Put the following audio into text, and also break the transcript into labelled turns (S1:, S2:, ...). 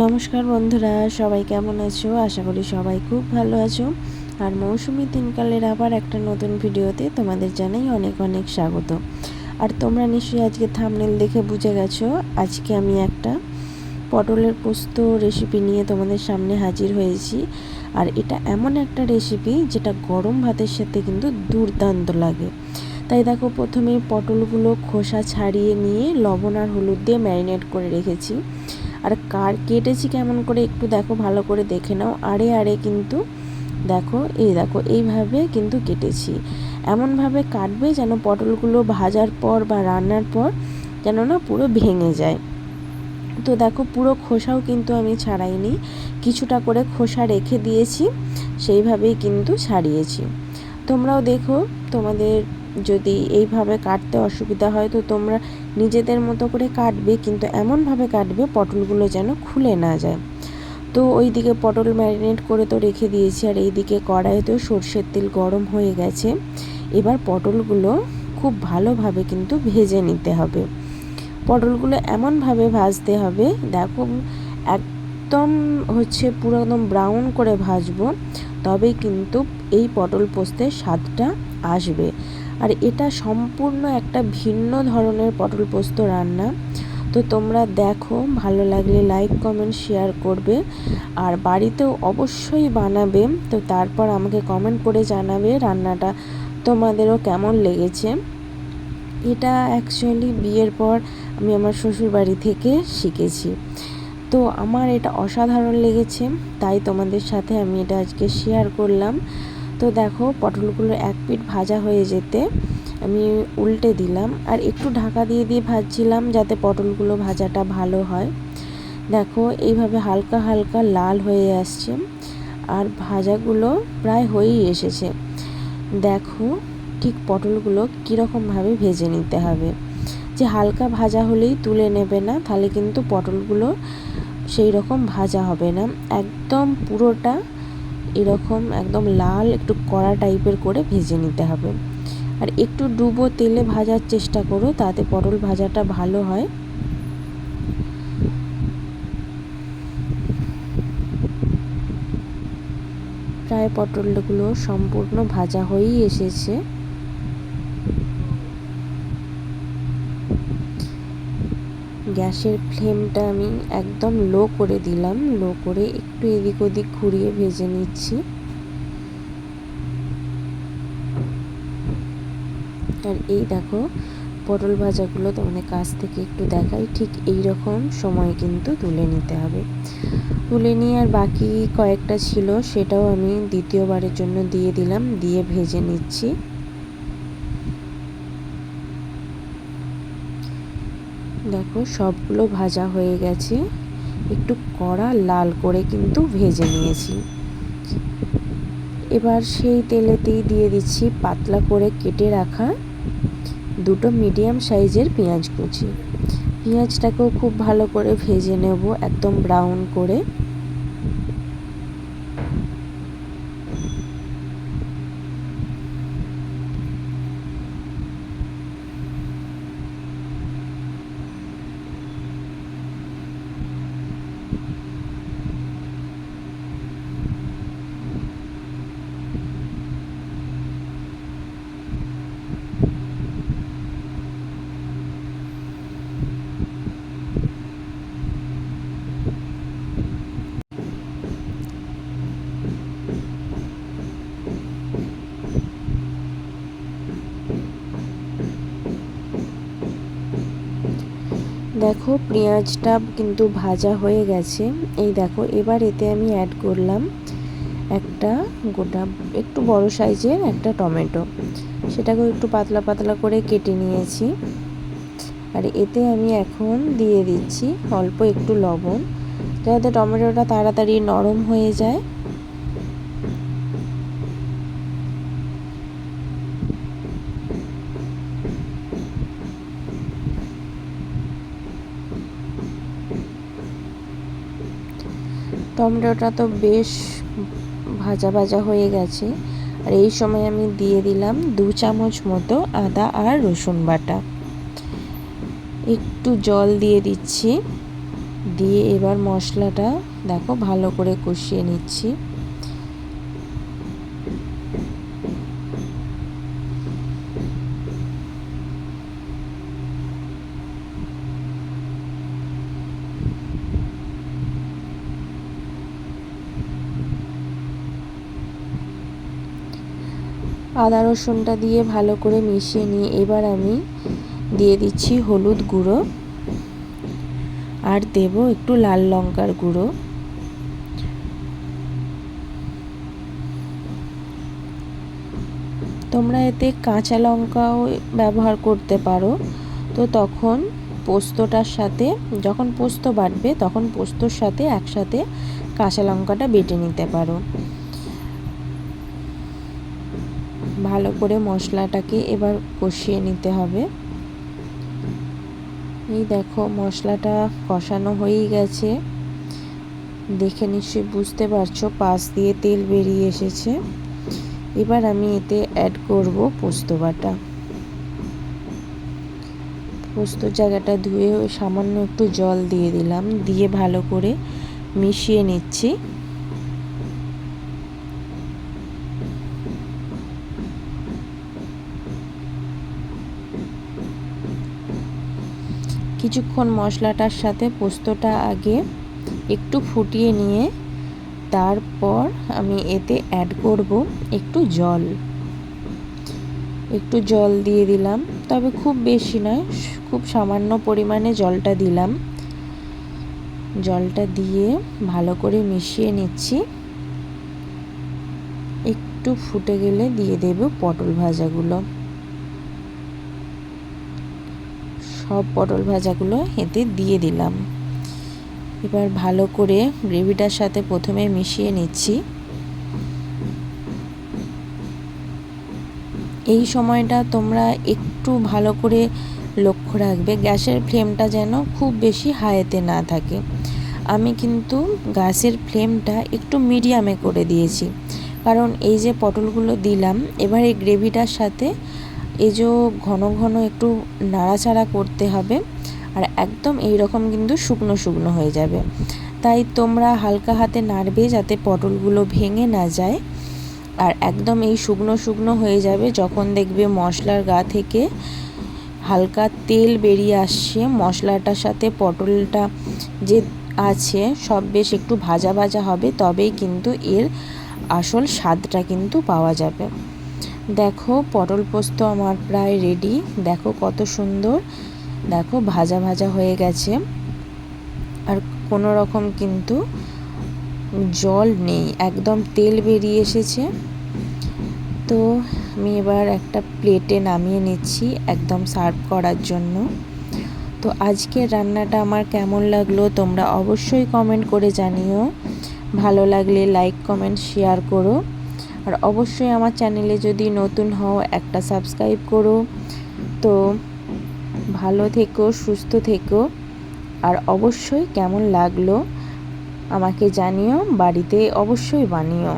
S1: নমস্কার বন্ধুরা, সবাই কেমন আছো? আশা করি সবাই খুব ভালো আছো। আর মৌসুমি তিনকালের আবার একটা নতুন ভিডিওতে তোমাদের জানাই অনেক অনেক স্বাগত। আর তোমরা নিশ্চয়ই আজকে থাম্বনেল দেখে বুঝে গেছো আজকে আমি একটা পটলের পোস্ত রেসিপি নিয়ে তোমাদের সামনে হাজির হয়েছি। আর এটা এমন একটা রেসিপি যেটা গরম ভাতের সাথে কিন্তু দুর্দান্ত লাগে। তাই দেখো, প্রথমেই পটলগুলো খোসা ছাড়িয়ে নিয়ে লবণ আর হলুদ দিয়ে ম্যারিনেট করে রেখেছি। আর কেটেছি কেমন করে একটু দেখো, ভালো করে দেখে নাও। আড়ে কিন্তু দেখো, এইভাবে কিন্তু কেটেছি। এমনভাবে কাটবে যেন পটলগুলো ভাজার পর বা রান্নার পর যেন না পুরো ভেঙে যায়। তো দেখো, পুরো খোসাও কিন্তু আমি ছাড়াইনি, কিছুটা করে খোসা রেখে দিয়েছি, সেইভাবেই কিন্তু ছাড়িয়েছি। তোমরাও দেখো, তোমাদের যদি এইভাবে কাটতে অসুবিধা হয় তো তোমরা নিজেদের মতো করে কাটবে, কিন্তু এমনভাবে কাটবে পটলগুলো যেন খুলে না যায়। তো ওইদিকে পটল ম্যারিনেট করে তো রেখে দিয়েছি, আর এইদিকে কড়াইতেও সর্ষের তেল গরম হয়ে গেছে। এবার পটলগুলো খুব ভালোভাবে কিন্তু ভেজে নিতে হবে। পটলগুলো এমনভাবে ভাজতে হবে, দেখো একদম পুরো একদম ব্রাউন করে ভাজবো, তবেই কিন্তু এই পটল পোস্তের স্বাদটা আসবে। আর এটা সম্পূর্ণ একটা ভিন্ন ধরনের পটল পোস্ত রান্না। তো তোমরা দেখো, ভালো লাগলে লাইক কমেন্ট শেয়ার করবে, আর বাড়িতেও অবশ্যই বানাবে। তো তারপর আমাকে কমেন্ট করে জানাবে রান্নাটা তোমাদেরও কেমন লেগেছে। এটা অ্যাকচুয়ালি বিয়ের পর আমি আমার শ্বশুর বাড়ি থেকে শিখেছি। তো আমার এটা অসাধারণ লেগেছে, তাই তোমাদের সাথে আমি এটা আজকে শেয়ার করলাম। তো দেখো, পটলগুলো এক পিঠ ভাজা হয়ে যেতে আমি উল্টে দিলাম, আর একটু ঢাকা দিয়ে ভাজছিলাম যাতে পটলগুলো ভাজাটা ভালো হয়। দেখো, এইভাবে হালকা হালকা লাল হয়ে আসছে, আর ভাজাগুলো প্রায় হয়েই এসেছে। দেখো, ঠিক পটলগুলো কীরকমভাবে ভেজে নিতে হবে, যে হালকা ভাজা হলেই তুলে নেবে না, তাহলে কিন্তু পটলগুলো সেই রকম ভাজা হবে না। একদম পুরোটা এরকম একদম লাল একটু কড়া টাইপের করে ভেজে নিতে হবে। আর একটু ডুবো তেলে ভাজার চেষ্টা করো, তাতে পটল ভাজাটা ভালো হয়। প্রায় পটলগুলো সম্পূর্ণ ভাজা হয়েই এসেছে। গ্যাসের ফ্লেমটা আমি একদম লো করে দিলাম, লো করে একটু এদিক ওদিক ঘুরিয়ে ভেজে নিচ্ছি। আর এই দেখো, পটল ভাজাগুলো তোমাদের কাছ থেকে একটু দেখাই, ঠিক এই রকম সময় কিন্তু তুলে নিতে হবে। তুলে নিয়ে আর বাকি কয়েকটা ছিল সেটাও আমি দ্বিতীয়বারের জন্য দিয়ে দিলাম, দিয়ে ভেজে নিচ্ছি। দেখো, সবগুলো ভাজা হয়ে গেছে, একটু কড়া লাল করে কিন্তু ভেজে নিয়েছি। এবার সেই তেলেতেই দিয়ে দিচ্ছি পাতলা করে কেটে রাখা দুটো মিডিয়াম সাইজের পেঁয়াজ কুচি। পেঁয়াজটাকেও খুব ভালো করে ভেজে নেব, একদম ব্রাউন করে। দেখো, পেঁয়াজটা কিন্তু ভাজা হয়ে গেছে। এই দেখো, এবার এতে আমি অ্যাড করলাম একটা গোটা একটু বড় সাইজের একটা টমেটো, সেটাকেও একটু পাতলা পাতলা করে কেটে নিয়েছি। আর এতে আমি এখন দিয়ে দিচ্ছি অল্প একটু লবণ, যাতে টমেটোটা তাড়াতাড়ি নরম হয়ে যায়। টমেটোটা তো বেশ ভাজা ভাজা হয়ে গেছে, আর এই সময় আমি দিয়ে দিলাম 2 চামচ মতো আদা আর রসুন বাটা। একটু জল দিয়ে দিচ্ছি। দিয়ে এবার মশলাটা দেখো ভালো করে কষিয়ে নিচ্ছি। আদা রসুনটা দিয়ে ভালো করে মিশিয়ে নিয়ে এবার আমি দিয়ে দিচ্ছি হলুদ গুঁড়ো আর দেব একটু লাল লঙ্কার গুঁড়ো। তোমরা এতে কাঁচা লঙ্কাও ব্যবহার করতে পারো। তো তখন পোস্তটার সাথে যখন পোস্ত বাটবে তখন পোস্তর সাথে একসাথে কাঁচা লঙ্কাটা বেটে নিতে পারো। ভালো করে মশলাটাকে এবার কষিয়ে নিতে হবে। এই দেখো মশলাটা কষানো হয়েই গেছে, দেখে নিশ্চয়ই বুঝতে পারছো পাশ দিয়ে তেল বেরিয়ে এসেছে। এবার আমি এতে অ্যাড করব পোস্ত বাটা। পোস্তর জায়গাটা ধুয়ে সামান্য একটু জল দিয়ে দিলাম, দিয়ে ভালো করে মিশিয়ে নিচ্ছি। কিছুক্ষণ মশলাটার সাথে পোস্তটা আগে একটু ফুটিয়ে নিয়ে তারপর আমি এতে অ্যাড করব একটু জল। একটু জল দিয়ে দিলাম, তবে খুব বেশি নয়, খুব সামান্য পরিমাণে জলটা দিলাম। জলটা দিয়ে ভালো করে মিশিয়ে নিচ্ছি। একটু ফুটে গেলে দিয়ে দেব পটল ভাজাগুলো। সব পটল ভাজাগুলো এতে দিয়ে দিলাম। এবার ভালো করে গ্রেভিটার সাথে প্রথমে মিশিয়ে নিচ্ছি। এই সময়টা তোমরা একটু ভালো করে লক্ষ্য রাখবে, গ্যাসের ফ্লেমটা যেন খুব বেশি হাইতে না থাকে। আমি কিন্তু গ্যাসের ফ্লেমটা একটু মিডিয়ামে করে দিয়েছি, কারণ এই যে পটলগুলো দিলাম এবার এই গ্রেভিটার সাথে এই যে ঘন ঘন একটু নাড়াচাড়া করতে হবে, আর একদম এই রকম কিন্তু শুকনো শুকনো হয়ে যাবে। তাই তোমরা হালকা হাতে নাড়বে যাতে পটলগুলো ভেঙে না যায়। আর একদম এই শুকনো শুকনো হয়ে যাবে যখন দেখবে মশলার গা থেকে হালকা তেল বেরিয়ে আসছে, মশলাটার সাথে পটলটা যে আছে সব বেশ একটু ভাজা ভাজা হবে, তবেই কিন্তু এর আসল স্বাদটা কিন্তু পাওয়া যাবে। দেখো পটল পোস্ত আমার প্রায় রেডি। দেখো কত সুন্দর, দেখো ভাজা ভাজা হয়ে গেছে, আর কোনো রকম কিন্তু জল নেই, একদম তেল বেরিয়ে এসেছে। তো আমি এবার একটা প্লেটে নামিয়ে নিচ্ছি একদম সার্ভ করার জন্য। তো আজকের রান্নাটা আমার কেমন লাগলো তোমরা অবশ্যই কমেন্ট করে জানিও। ভালো লাগলে লাইক কমেন্ট শেয়ার করো, আর অবশ্যই আমার চ্যানেলে যদি নতুন হও একটা সাবস্ক্রাইব করো। তো ভালো থেকো, সুস্থ থেকো, আর অবশ্যই কেমন লাগলো আমাকে জানিও, বাড়িতে অবশ্যই বানিও।